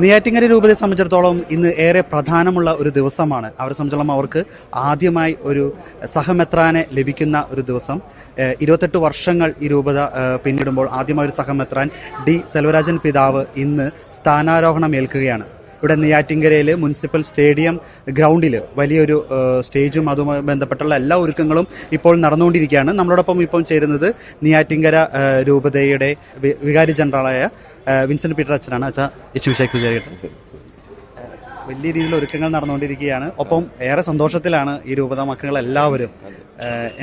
നെയ്യാറ്റിൻകര രൂപതയെ സംബന്ധിച്ചിടത്തോളം ഇന്ന് ഏറെ പ്രധാനമുള്ള ഒരു ദിവസമാണ്. അവരെ സംബന്ധിച്ചിടത്തോളം അവർക്ക് ആദ്യമായി ഒരു സഹമെത്രാനെ ലഭിക്കുന്ന ഒരു ദിവസം. 28 വർഷങ്ങൾ ഈ രൂപത പിന്നിടുമ്പോൾ ആദ്യമായി ഒരു സഹമെത്രാൻ ഡി സെൽവരാജൻ പിതാവ് ഇന്ന് സ്ഥാനാരോഹണം ഏൽക്കുകയാണ്. ഇവിടെ നെയ്യാറ്റിൻകരയിൽ മുനിസിപ്പൽ സ്റ്റേഡിയം ഗ്രൗണ്ടിൽ വലിയൊരു സ്റ്റേജും അതുമായി ബന്ധപ്പെട്ടുള്ള എല്ലാ ഒരുക്കങ്ങളും ഇപ്പോൾ നടന്നുകൊണ്ടിരിക്കുകയാണ്. നമ്മളോടൊപ്പം ഇപ്പോൾ ചേരുന്നത് നെയ്യാറ്റിൻകര രൂപതയുടെ വികാരി ജനറലായ വിൻസെന്റ് പീറ്റർ അച്ഛനാണ്. അച്ഛാ, വലിയ രീതിയിൽ ഒരുക്കങ്ങൾ നടന്നുകൊണ്ടിരിക്കുകയാണ്. ഒപ്പം ഏറെ സന്തോഷത്തിലാണ് ഈ രൂപത മക്കൾ എല്ലാവരും.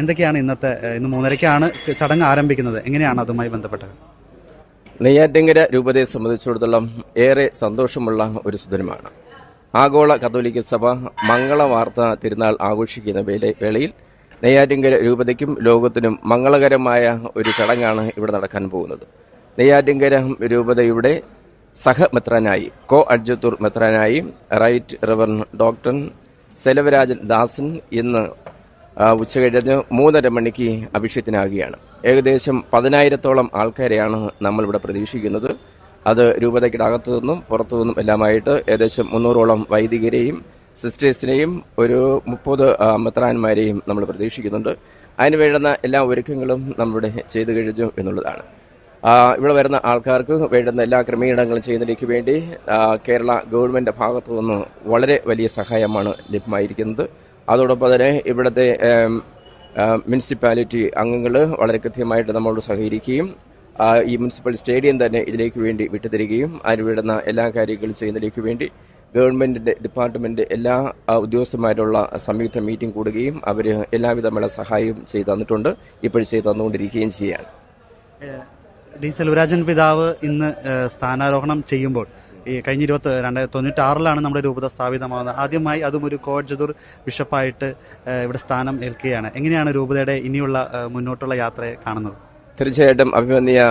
എന്തൊക്കെയാണ് ഇന്ന് 3:30-ക്കാണ് ചടങ്ങ് ആരംഭിക്കുന്നത്. എങ്ങനെയാണ് അതുമായി ബന്ധപ്പെട്ടത്? നെയ്യാറ്റിൻകര രൂപതയെ സംബന്ധിച്ചിടത്തോളം ഏറെ സന്തോഷമുള്ള ഒരു സുദിനമാണ്. ആഗോള കത്തോലിക്ക സഭ മംഗളവാർത്ത തിരുനാൾ ആഘോഷിക്കുന്ന വേളയിൽ നെയ്യാറ്റിൻകര രൂപതയ്ക്കും ലോകത്തിനും മംഗളകരമായ ഒരു ചടങ്ങാണ് ഇവിടെ നടക്കാൻ പോകുന്നത്. നെയ്യാറ്റിൻകര രൂപതയുടെ സഹമെത്രാനായി അഡ്ജത്തൂർ മെത്രാനായി റൈറ്റ് റവറൻ ഡോക്ടർ സെൽവരാജൻ ദാസൻ ഇന്ന് ഉച്ചകഴിഞ്ഞ് 3:30 മണിക്ക് അഭിഷേകത്തിനാകുകയാണ്. ഏകദേശം 10,000-ഓളം ആൾക്കാരെയാണ് നമ്മളിവിടെ പ്രതീക്ഷിക്കുന്നത്. അത് രൂപതയ്ക്കകത്തു നിന്നും പുറത്തു നിന്നും എല്ലാമായിട്ട് ഏകദേശം 300-ഓളം വൈദികരെയും സിസ്റ്റേഴ്സിനെയും ഒരു 30 മെത്രാന്മാരെയും നമ്മൾ പ്രതീക്ഷിക്കുന്നുണ്ട്. അതിന് വേണ്ടുന്ന എല്ലാ ഒരുക്കങ്ങളും നമ്മളിവിടെ ചെയ്തു കഴിഞ്ഞു എന്നുള്ളതാണ്. ഇവിടെ വരുന്ന ആൾക്കാർക്ക് വേണ്ടുന്ന എല്ലാ ക്രമീകരണങ്ങളും ചെയ്യുന്നതിലേക്ക് വേണ്ടി കേരള ഗവൺമെന്റ് ഭാഗത്തു നിന്ന് വളരെ വലിയ സഹായമാണ് ലഭ്യമായിരിക്കുന്നത്. അതോടൊപ്പം തന്നെ ഇവിടുത്തെ മുനിസിപ്പാലിറ്റി അംഗങ്ങൾ വളരെ കൃത്യമായിട്ട് നമ്മളോട് സഹകരിക്കുകയും ഈ മുനിസിപ്പൽ സ്റ്റേഡിയം തന്നെ ഇതിലേക്ക് വേണ്ടി വിട്ടുതരികയും അതിന് വേണ്ടുന്ന എല്ലാ കാര്യങ്ങളും ചെയ്യുന്നതിലേക്ക് വേണ്ടി ഗവൺമെന്റിന്റെ ഡിപ്പാർട്ട്മെന്റ് എല്ലാ ഉദ്യോഗസ്ഥന്മാരുള്ള സംയുക്ത മീറ്റിംഗ് കൂടുകയും അവർ എല്ലാവിധമുള്ള സഹായവും ചെയ്തു തന്നിട്ടുണ്ട്, ഇപ്പോഴും ചെയ്തു തന്നുകൊണ്ടിരിക്കുകയും ചെയ്യാണ്. ഡി സെൽവരാജൻ പിതാവ് ഇന്ന് സ്ഥാനാരോഹണം ചെയ്യുമ്പോൾ ഈ കഴിഞ്ഞ 1996-ലാണ് നമ്മുടെ രൂപത സ്ഥാപിതമാകുന്നത്. ആദ്യമായി അതും ഒരു കോഡ്ജതൂർ ബിഷപ്പായിട്ട് ഇവിടെ സ്ഥാനം ഏൽക്കുകയാണ്. എങ്ങനെയാണ് രൂപതയുടെ ഇനിയുള്ള മുന്നോട്ടുള്ള യാത്രയെ കാണുന്നത്? തീർച്ചയായിട്ടും അഭിമന്യ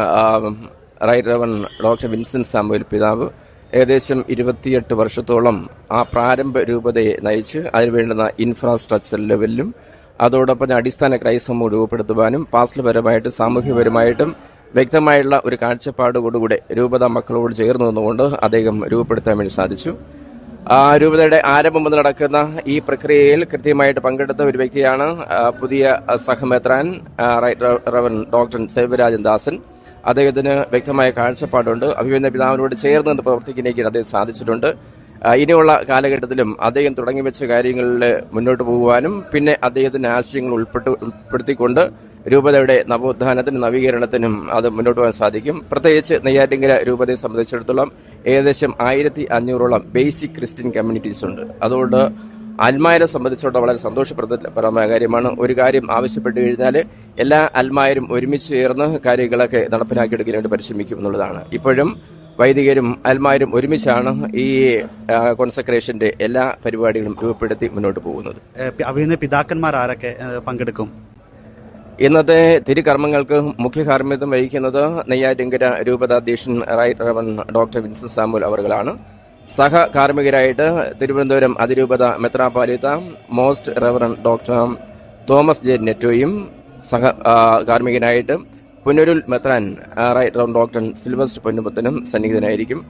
right reverend doctor Vincent Samuel പിതാവ് ഏകദേശം 28 വർഷത്തോളം ആ പ്രാരംഭ രൂപതയെ നയിച്ച് അതിനുവേണ്ടുന്ന ഇൻഫ്രാസ്ട്രക്ചർ ലെവലിലും അതോടൊപ്പം അടിസ്ഥാന ക്രൈസ്തവം രൂപപ്പെടുത്തുവാനും പാസ്റ്റൽപരമായിട്ടും സാമൂഹ്യപരമായിട്ടും വ്യക്തമായുള്ള ഒരു കാഴ്ചപ്പാടോടുകൂടെ രൂപത മക്കളോട് ചേർന്ന് നിന്നുകൊണ്ട് അദ്ദേഹം രൂപപ്പെടുത്താൻ വേണ്ടി സാധിച്ചു. രൂപതയുടെ ആരംഭം മുതൽ നടക്കുന്ന ഈ പ്രക്രിയയിൽ കൃത്യമായിട്ട് പങ്കെടുത്ത ഒരു വ്യക്തിയാണ് പുതിയ സഹമെത്രാൻ റവൻ ഡോക്ടർ സെൽവരാജൻ ദാസൻ. അദ്ദേഹത്തിന് വ്യക്തമായ കാഴ്ചപ്പാടുണ്ട്. അഭിമന്യ പിതാവിനോട് ചേർന്ന് നിന്ന് പ്രവർത്തിക്കുന്നതിലേക്ക് അദ്ദേഹം സാധിച്ചിട്ടുണ്ട്. ഇനിയുള്ള കാലഘട്ടത്തിലും അദ്ദേഹം തുടങ്ങിവെച്ച കാര്യങ്ങളിൽ മുന്നോട്ട് പോകുവാനും പിന്നെ അദ്ദേഹത്തിന്റെ ആശയങ്ങൾ ഉൾപ്പെടുത്തിക്കൊണ്ട് രൂപതയുടെ നവോത്ഥാനത്തിനും നവീകരണത്തിനും അത് മുന്നോട്ട് പോകാൻ സാധിക്കും. പ്രത്യേകിച്ച് നെയ്യാറ്റിൻകര രൂപതയെ സംബന്ധിച്ചിടത്തോളം ഏകദേശം 1500-ഓളം ബേസിക് ക്രിസ്ത്യൻ കമ്മ്യൂണിറ്റീസ് ഉണ്ട്. അതുകൊണ്ട് അൽമായരെ സംബന്ധിച്ചിടത്തോളം വളരെ സന്തോഷപ്രദമായ കാര്യമാണ്. ഒരു കാര്യം ആവശ്യപ്പെട്ടു കഴിഞ്ഞാൽ എല്ലാ അൽമായരും ഒരുമിച്ച് ചേർന്ന് കാര്യങ്ങളൊക്കെ നടപ്പിലാക്കിയെടുക്കാൻ വേണ്ടി പരിശ്രമിക്കും എന്നുള്ളതാണ്. ഇപ്പോഴും വൈദികരും അൽമായരും ഒരുമിച്ചാണ് ഈ കോൺസെക്രേഷന്റെ എല്ലാ പരിപാടികളും രൂപപ്പെടുത്തി മുന്നോട്ട് പോകുന്നത്. പിതാക്കന്മാർ ആരൊക്കെ പങ്കെടുക്കും? ഇന്നത്തെ തിരുകർമ്മങ്ങൾക്ക് മുഖ്യ കാർമ്മികത്വം വഹിക്കുന്നത് നെയ്യാറ്റിൻകര രൂപതാധ്യക്ഷൻ right reverend doctor Vincent Samuel അവറുകളാണ്. സഹ കാർമ്മികരായിട്ട് തിരുവനന്തപുരം അതിരൂപത മെത്രാപ്പോലീത്ത most reverend doctor Thomas J നെറ്റോയും സഹ കാർമ്മികനായിട്ട് പുനരുൽ മെത്രാൻ റൈറ്റ് റവൻ ഡോക്ടർ സിൽവസ്റ്റർ പൊന്നുപുത്തനും സന്നിഹിതനായിരിക്കും.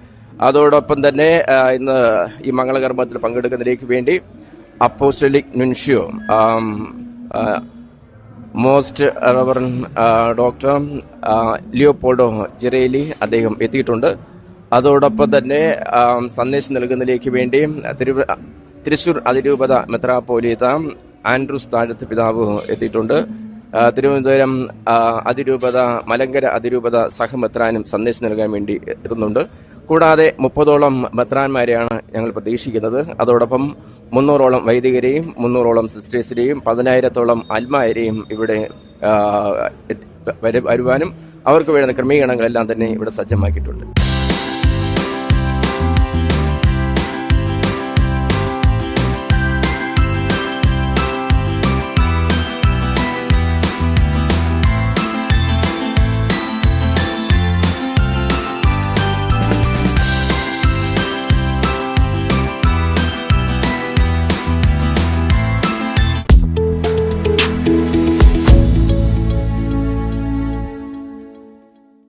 അതോടൊപ്പം തന്നെ ഇന്ന് ഈ മംഗളകർമ്മത്തിൽ പങ്കെടുക്കുന്നതിലേക്ക് വേണ്ടി apostolic nuncio most reverend doctor Leopoldo Girelli അദ്ദേഹം എത്തിയിട്ടുണ്ട്. അതോടൊപ്പം തന്നെ സന്ദേശം നൽകുന്നതിലേക്ക് വേണ്ടി തൃശൂർ അതിരൂപത മെത്രാപ്പോലീത്ത ആൻഡ്രൂസ് താഴത്ത് പിതാവ് എത്തിയിട്ടുണ്ട്. തിരുവനന്തപുരം അതിരൂപത മലങ്കര അതിരൂപത സഹമെത്രാനും സന്ദേശം നൽകാൻ വേണ്ടി എത്തുന്നുണ്ട്. കൂടാതെ 30ഓളം മെത്രാന്മാരെയാണ് ഞങ്ങൾ പ്രതീക്ഷിക്കുന്നത്. അതോടൊപ്പം 300ഓളം വൈദികരെയും 300ഓളം സിസ്റ്റേഴ്സിനെയും 10,000-ഓളം അൽമായരെയും ഇവിടെ വരുവാനും അവർക്ക് വേണ്ടുന്ന ക്രമീകരണങ്ങളെല്ലാം തന്നെ ഇവിടെ സജ്ജമാക്കിയിട്ടുണ്ട്.